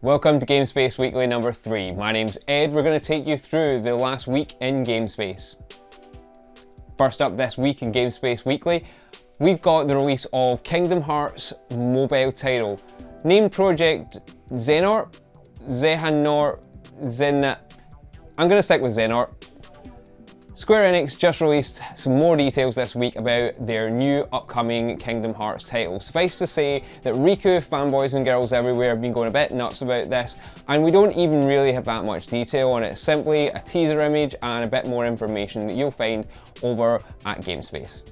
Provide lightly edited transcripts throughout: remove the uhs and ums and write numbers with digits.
Welcome to Gamespace Weekly number 3. My name's Ed. We're going to take you through the last week in Gamespace. First up this week in Gamespace Weekly, we've got the release of Kingdom Hearts mobile title. Named Project Xehanort. I'm going to stick with Xehanort. Square Enix just released some more details this week about their new upcoming Kingdom Hearts title. Suffice to say that Riku fanboys and girls everywhere have been going a bit nuts about this, and we don't even really have that much detail on it. It's simply a teaser image and a bit more information that you'll find over at Gamespace.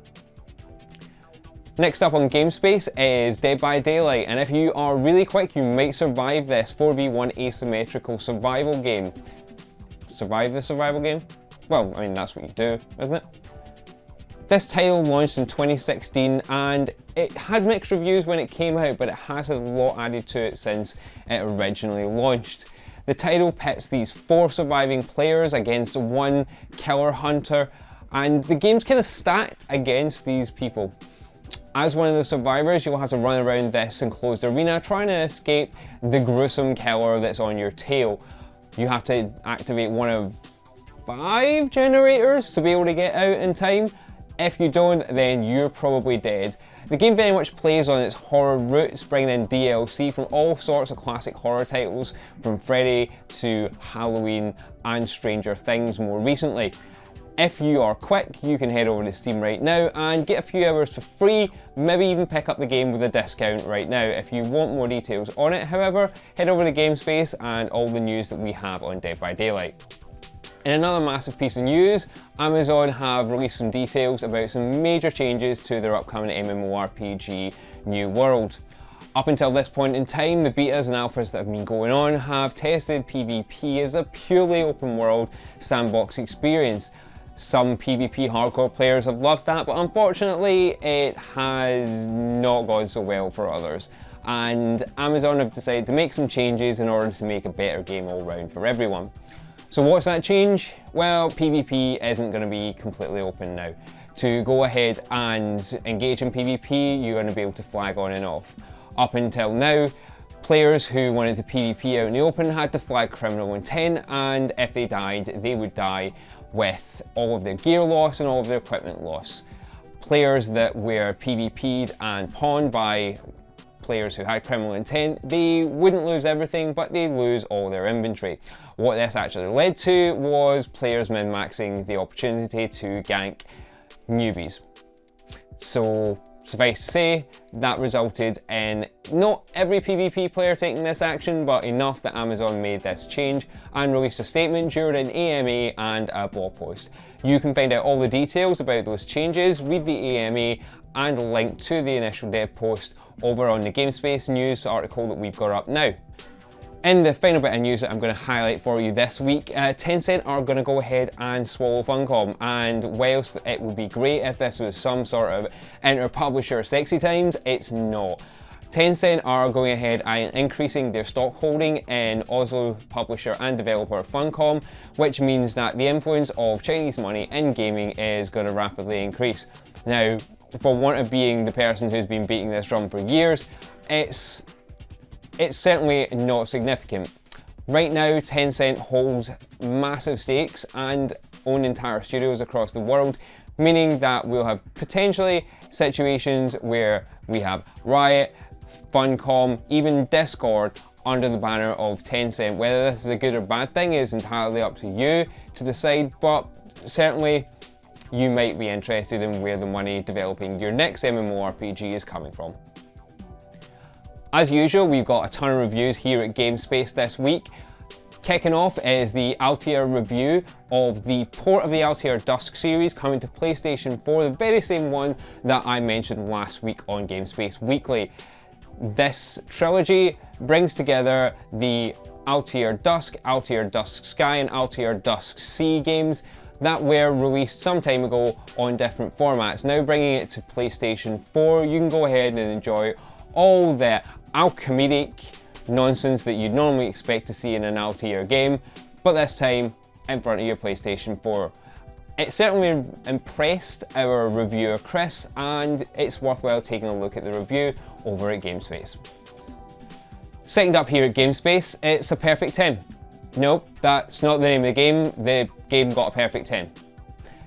Next up on Gamespace is Dead by Daylight, and if you are really quick, you might survive this 4v1 asymmetrical survival game. Survive the survival game? Well, I mean, that's what you do, isn't it? This title launched in 2016 and it had mixed reviews when it came out, but it has had a lot added to it since it originally launched. The title pits these 4 surviving players against 1 killer hunter, and the game's kind of stacked against these people. As one of the survivors, you'll have to run around this enclosed arena trying to escape the gruesome killer that's on your tail. You have to activate one of 5 generators to be able to get out in time. If you don't, then you're probably dead. The game very much plays on its horror roots, bringing in DLC from all sorts of classic horror titles, from Freddy to Halloween and Stranger Things more recently. If you are quick, you can head over to Steam right now and get a few hours for free, maybe even pick up the game with a discount right now. If you want more details on it, however, head over to Gamespace and all the news that we have on Dead by Daylight. In another massive piece of news, Amazon have released some details about some major changes to their upcoming MMORPG New World. Up until this point in time, the betas and alphas that have been going on have tested PvP as a purely open world sandbox experience. Some PvP hardcore players have loved that, but unfortunately it has not gone so well for others. And Amazon have decided to make some changes in order to make a better game all round for everyone. So what's that change? Well, PvP isn't going to be completely open now. To go ahead and engage in PvP, you're going to be able to flag on and off. Up until now, players who wanted to PvP out in the open had to flag criminal intent, and if they died, they would die with all of their gear loss and all of their equipment loss. Players that were PvP'd and pawned by players who had criminal intent, they wouldn't lose everything, but they'd lose all their inventory. What this actually led to was players min-maxing the opportunity to gank newbies. So suffice to say, that resulted in not every PvP player taking this action, but enough that Amazon made this change and released a statement during an AMA and a blog post. You can find out all the details about those changes, read the AMA and a link to the initial dev post over on the Gamespace news article that we've got up now. In the final bit of news that I'm going to highlight for you this week, Tencent are going to go ahead and swallow Funcom, and whilst it would be great if this was some sort of inter-publisher sexy times, it's not. Tencent are going ahead and increasing their stock holding in Oslo publisher and developer Funcom, which means that the influence of Chinese money in gaming is going to rapidly increase. Now, for want of being the person who's been beating this drum for years, it's certainly not significant. Right now, Tencent holds massive stakes and own entire studios across the world, meaning that we'll have potentially situations where we have Riot, Funcom, even Discord under the banner of Tencent. Whether this is a good or bad thing is entirely up to you to decide, but certainly you might be interested in where the money developing your next MMORPG is coming from. As usual, we've got a ton of reviews here at Gamespace this week. Kicking off is the Altair review of the port of the Altair Dusk series coming to PlayStation 4, the very same one that I mentioned last week on Gamespace Weekly. This trilogy brings together the Altair Dusk Sky, and Altair Dusk Sea games that were released some time ago on different formats. Now bringing it to PlayStation 4, you can go ahead and enjoy all the alchemic nonsense that you'd normally expect to see in an Altair game, but this time in front of your PlayStation 4. It certainly impressed our reviewer Chris, and it's worthwhile taking a look at the review over at Gamespace. Second up here at Gamespace, it's a perfect 10. Nope, that's not the name of the game got a perfect 10.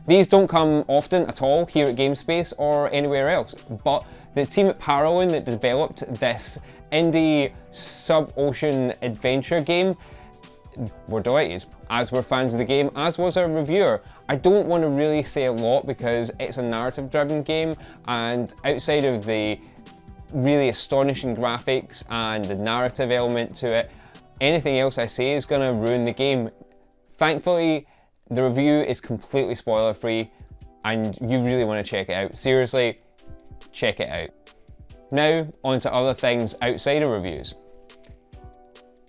These don't come often at all here at Gamespace or anywhere else, but the team at Parallel that developed this indie sub-ocean adventure game, we're delighted, as we're fans of the game, as was our reviewer. I don't want to really say a lot because it's a narrative-driven game, and outside of the really astonishing graphics and the narrative element to it, anything else I say is going to ruin the game. Thankfully, the review is completely spoiler-free, and you really want to check it out. Seriously, check it out. Now, on to other things outside of reviews.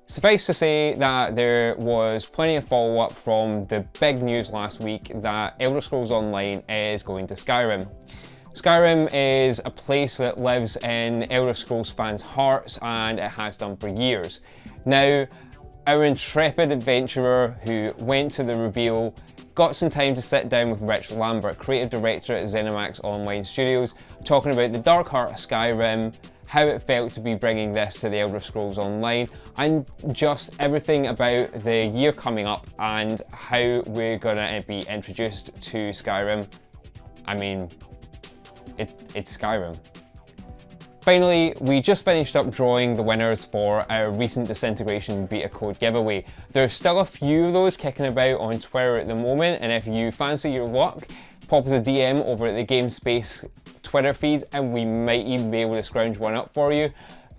Suffice to say that there was plenty of follow-up from the big news last week that Elder Scrolls Online is going to Skyrim. Skyrim is a place that lives in Elder Scrolls fans' hearts, and it has done for years. Now, our intrepid adventurer who went to the reveal got some time to sit down with Rich Lambert, creative director at ZeniMax Online Studios, talking about the dark heart of Skyrim, how it felt to be bringing this to the Elder Scrolls Online, and just everything about the year coming up and how we're gonna be introduced to Skyrim. I mean, it's Skyrim. Finally, we just finished up drawing the winners for our recent Disintegration beta code giveaway. There's still a few of those kicking about on Twitter at the moment, and if you fancy your luck, pop us a DM over at the Gamespace Twitter feeds and we might even be able to scrounge one up for you.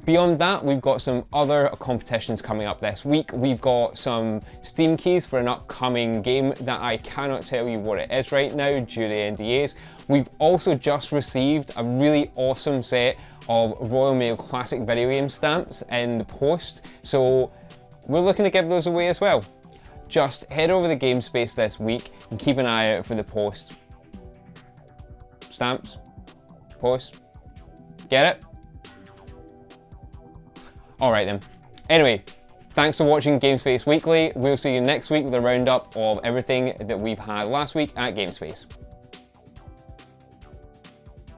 Beyond that, we've got some other competitions coming up this week. We've got some Steam keys for an upcoming game that I cannot tell you what it is right now due to NDAs. We've also just received a really awesome set of Royal Mail Classic video game stamps in the post, so we're looking to give those away as well. Just head over to Gamespace this week and keep an eye out for the post. Stamps? Post? Get it? Alright then. Anyway, thanks for watching Gamespace Weekly. We'll see you next week with a roundup of everything that we've had last week at Gamespace.